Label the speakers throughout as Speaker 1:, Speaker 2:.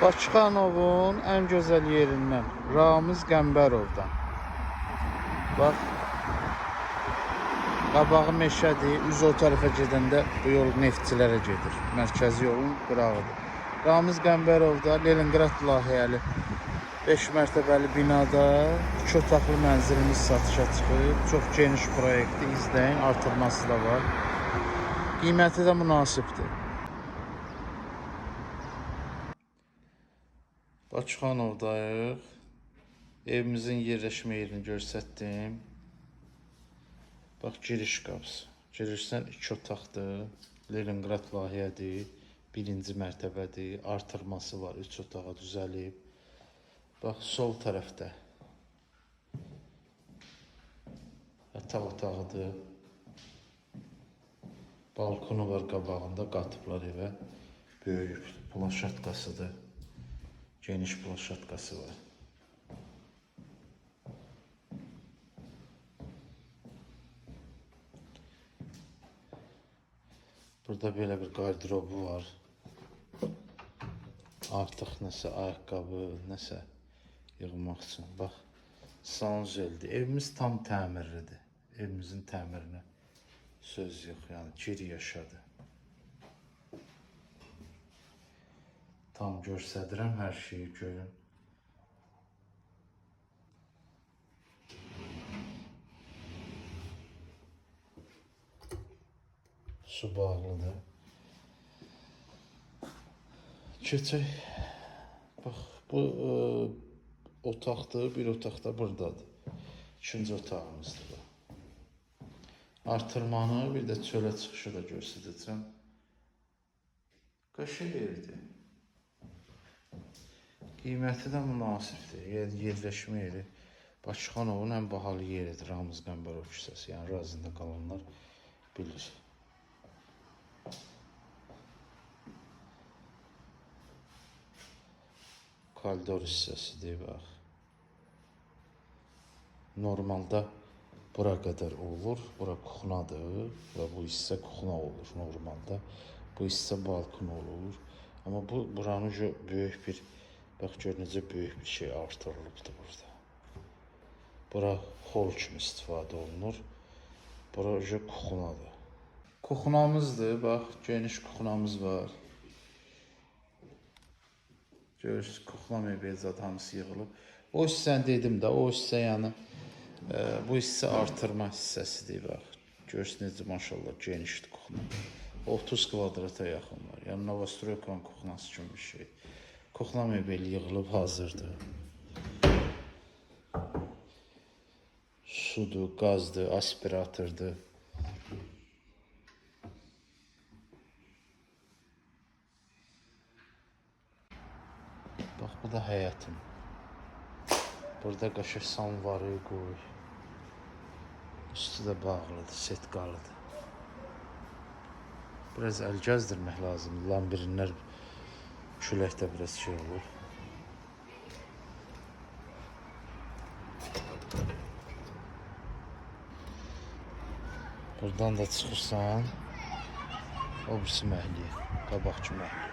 Speaker 1: Bakıxanovun ən gözəl yerindən, Ramiz Qəmbərovdan. Bax, qabağı meşədir, üz o tərəfə gedəndə bu yol neftçilərə gedir. Mərkəzi yolun qırağıdır. Ramiz Qəmbərovda Leningrad layihəli 5 mərtəbəli binada 2 otaqlı mənzilimiz satışa çıxıb. Çox geniş proyektdir, izləyin, artırması da var. Qiyməti də münasibdir. Bakıxanovdayıq. Evimizin yerləşmə yerini göstərdim. Bax, giriş qapısı. Girişdən 2 otaqdır. Leningrad layihədir. 1-ci mərtəbədir. Artırması var. 3 otağa düzəlib. Bax, sol tərəfdə yataq otağıdır. Balkonu var qabağında. Qatıblar evə. Böyük plaşatkasıdır. Geniş plaşatkası var. Burada belə bir qardırobu var. Artıq nəsə ayaqqabı, nəsə yığmaq üçün. Bax, sanjeldir. Evimiz tam təmirlidir. Evimizin təmirinə söz yox. Yəni, gir yaşadı. Tam göstərirəm hər şeyi, görün. Su bağlıdır. Keçək. Bax, bu otaqdır. Bir otaq da buradadır. 2-ci otağımızdır. Artırmanı, bir də çölə çıxışı da göstərəcəm. Qəşəng evdir. Qiyməti də münasibdir. Yerləşmə yeri Bakıxanovun ən bahalı yeridir. Ramiz Qəmbərov küçəsi. Yəni, razında qalanlar bilir. Koridor hissəsidir, bax. Normalda bura qədər olur. Bura kuxnadır və bu hissə kuxna olur normalda. Bu hissə balkon olur. Amma buranın böyük bir, bax, gör necə böyük bir şey artırılıbdır burada. Bura hol kimi istifadə olunur. Bura kuxnadır. Kuxnamızdır, bax, geniş kuxnamız var. Görürsünüz, kuxna mebel zad hamısı yığılıb. O hissəni dedim də, o hissə yəni, bu hissə artırma hissəsidir, bax. Görürsünüz, necə maşallah genişdir kuxna. 30 kvadrata yaxın var. Yəni, Novostroykanın kuxnası kimi bir şey. Kuxna mebeli yığılıb hazırdır. Sudur, qazdır, aspiratordur. Bax, bu da həyətim. Burada qəşəng samvarı qoy. Üstü də bağlıdır, setqalıdır. Biraz əl gəzdirmək lazımdır. Lambirinlər küləkdə biraz şey olur. Buradan da çıxırsan, o birisi məhliyə, qabaqçı məhliyə.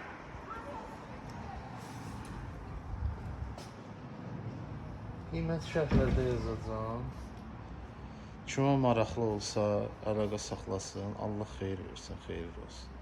Speaker 1: Qiymət şərhlərdə yazacağım. Kimə maraqlı olsa, əlaqə saxlasın. Allah xeyir versin, xeyir olsun.